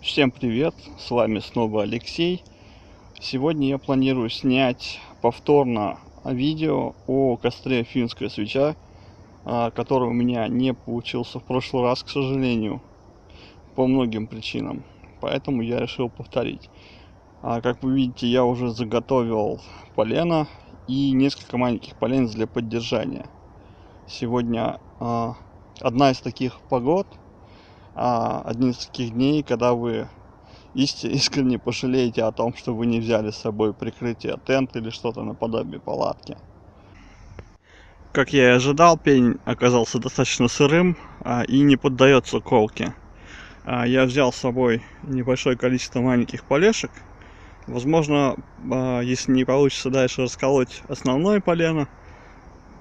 Всем привет, с вами снова Алексей. Сегодня я планирую снять повторно видео о костре финская свеча, который у меня не получился в прошлый раз, к сожалению, по многим причинам. Поэтому я решил повторить. Как вы видите, я уже заготовил полено и несколько маленьких поленец для поддержания. Сегодня одна из таких погод, один из таких дней, когда вы искренне пожалеете о том, что вы не взяли с собой прикрытие, тент или что-то наподобие палатки. Как я и ожидал, пень оказался достаточно сырым и не поддается колке. Я взял с собой небольшое количество маленьких полешек. Возможно, если не получится дальше расколоть основное полено,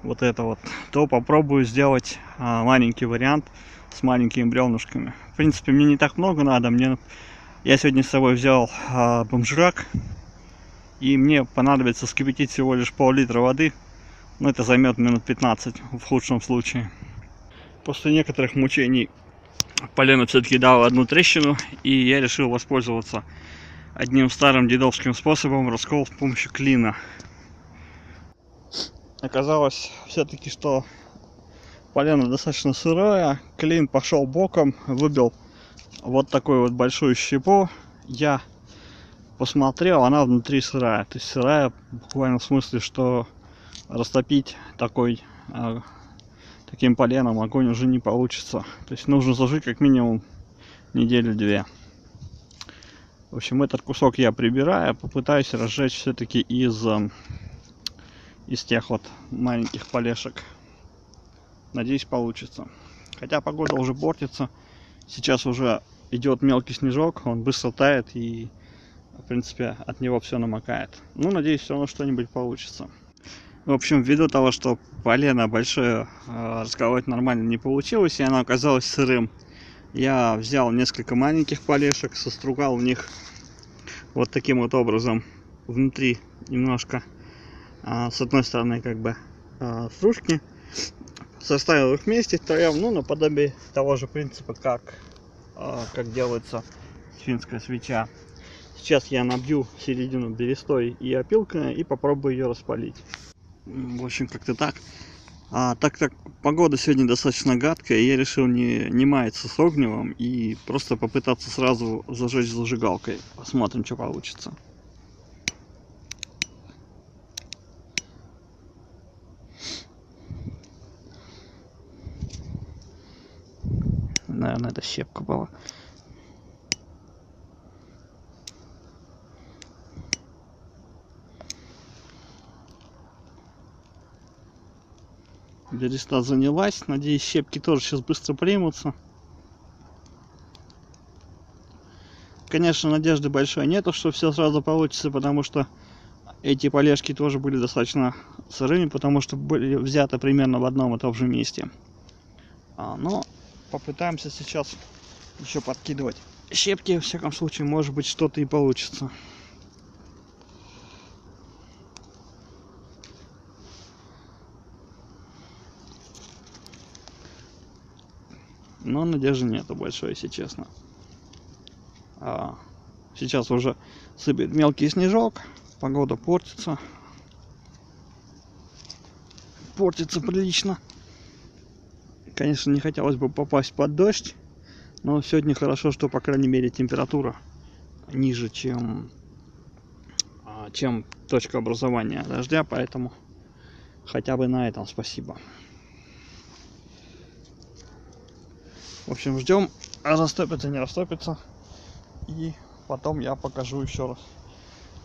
вот это вот, то попробую сделать маленький вариант с маленькими бревнышками. В принципе, мне не так много надо. Я сегодня с собой взял бомжрак, и мне понадобится вскипятить всего лишь пол-литра воды. Но это займет минут 15 в худшем случае. После некоторых мучений полено все-таки дало одну трещину, и я решил воспользоваться одним старым дедовским способом — раскол с помощью клина. Оказалось все-таки, что полено достаточно сырое, клин пошел боком, выбил вот такую вот большую щепу. Я посмотрел, она внутри сырая. То есть сырая буквально в смысле, что растопить таким поленом огонь уже не получится. То есть нужно зажить как минимум неделю-две. В общем, этот кусок я прибираю, попытаюсь разжечь все-таки из тех вот маленьких полешек. Надеюсь, получится. Хотя погода уже портится. Сейчас уже идет мелкий снежок, он быстро тает, и в принципе от него все намокает. Ну, надеюсь, все равно что-нибудь получится. В общем, ввиду того, что полено большое расколоть нормально не получилось, и оно оказалось сырым, я взял несколько маленьких полешек, состругал в них вот таким вот образом внутри немножко, с одной стороны как бы стружки, составил их вместе втроем, ну, наподобие того же принципа, как делается финская свеча. Сейчас я набью середину берестой и опилкой и попробую ее распалить. В общем, как-то так. Так как погода сегодня достаточно гадкая, я решил не маяться с огневом и просто попытаться сразу зажечь зажигалкой. Посмотрим, что получится. Наверное, это щепка была. Береста занялась. Надеюсь, щепки тоже сейчас быстро примутся. Конечно, надежды большой нету, что все сразу получится, потому что эти полешки тоже были достаточно сырыми, потому что были взяты примерно в одном и том же месте. Но попытаемся сейчас еще подкидывать щепки. В всяком случае, может быть, что-то и получится. Но надежды нету большой, если честно. Сейчас уже сыпет мелкий снежок, погода портится. Портится прилично. Конечно, не хотелось бы попасть под дождь, но сегодня хорошо, что, по крайней мере, температура ниже, чем точка образования дождя, поэтому хотя бы на этом спасибо. В общем, ждем, растопится, не растопится. И потом я покажу еще раз,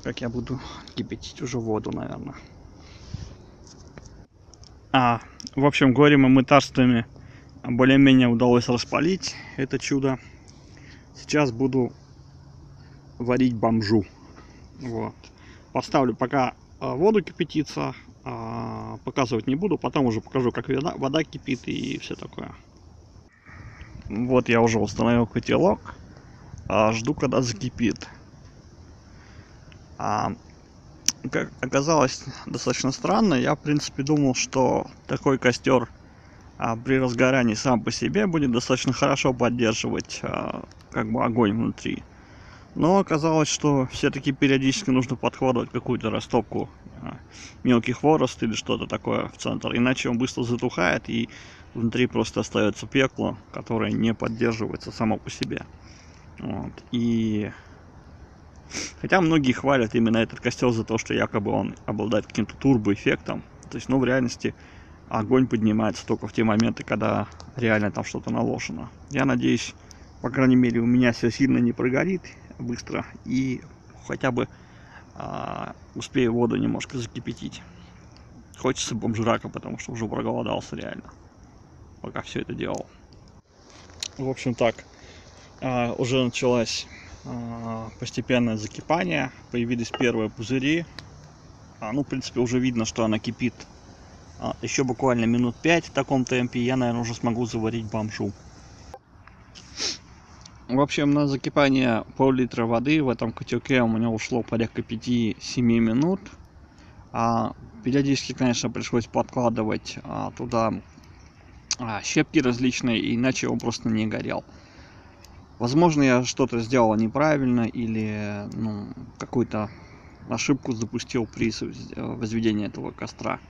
как я буду кипятить уже воду, наверное. В общем, горем и мытарствами более-менее удалось распалить это чудо. Сейчас буду варить бомжу. Вот. Поставлю пока воду кипятиться, показывать не буду, потом уже покажу, как вода кипит и все такое. Вот я уже установил котелок, жду, когда закипит. Как оказалось, достаточно странно. Я, в принципе, думал, что такой костер при разгорании сам по себе будет достаточно хорошо поддерживать как бы огонь внутри. Но оказалось, что все-таки периодически нужно подкладывать какую-то растопку мелкий хворост или что-то такое в центр, иначе он быстро затухает и внутри просто остается пекло, которое не поддерживается само по себе. Вот. И хотя многие хвалят именно этот костер за то, что якобы он обладает каким-то турбоэффектом, то есть, ну, в реальности огонь поднимается только в те моменты, когда реально там что-то наложено. Я надеюсь, по крайней мере, у меня все сильно не прогорит быстро и хотя бы успею воду немножко закипятить. Хочется бомжрака, потому что уже проголодался реально, пока все это делал. В общем так, уже началось постепенное закипание, появились первые пузыри. Ну, в принципе, уже видно, что она кипит. Еще буквально минут 5 в таком темпе я, наверное, уже смогу заварить бомжу. В общем, на закипание пол-литра воды в этом котелке у меня ушло порядка 5-7 минут. Периодически, конечно, пришлось подкладывать туда щепки различные, иначе он просто не горел. Возможно, я что-то сделал неправильно или какую-то ошибку допустил при возведении этого костра.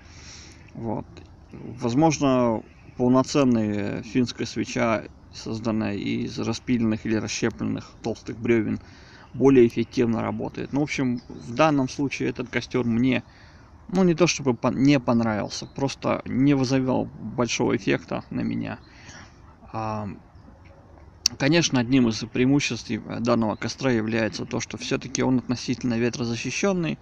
Вот. Возможно, полноценная финская свеча, созданная из распиленных или расщепленных толстых бревен, более эффективно работает. Ну, в общем, в данном случае этот костер мне, не то чтобы не понравился, просто не вызывал большого эффекта на меня. Конечно, одним из преимуществ данного костра является то, что все-таки он относительно ветрозащищенный.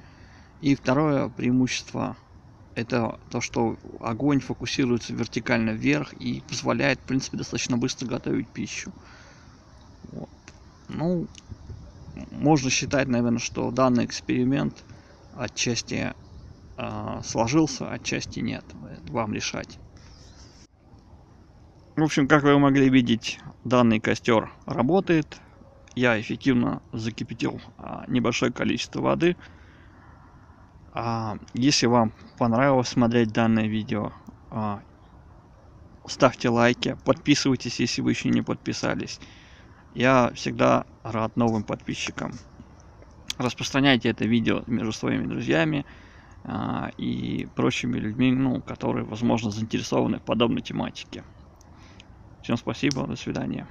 И второе преимущество — это то, что огонь фокусируется вертикально вверх и позволяет, в принципе, достаточно быстро готовить пищу. Вот. Ну, можно считать, наверное, что данный эксперимент отчасти сложился, отчасти нет. Вам решать. В общем, как вы могли видеть, данный костер работает. Я эффективно закипятил небольшое количество воды. Если вам понравилось смотреть данное видео, ставьте лайки, подписывайтесь, если вы еще не подписались. Я всегда рад новым подписчикам. Распространяйте это видео между своими друзьями и прочими людьми, которые, возможно, заинтересованы в подобной тематике. Всем спасибо, до свидания.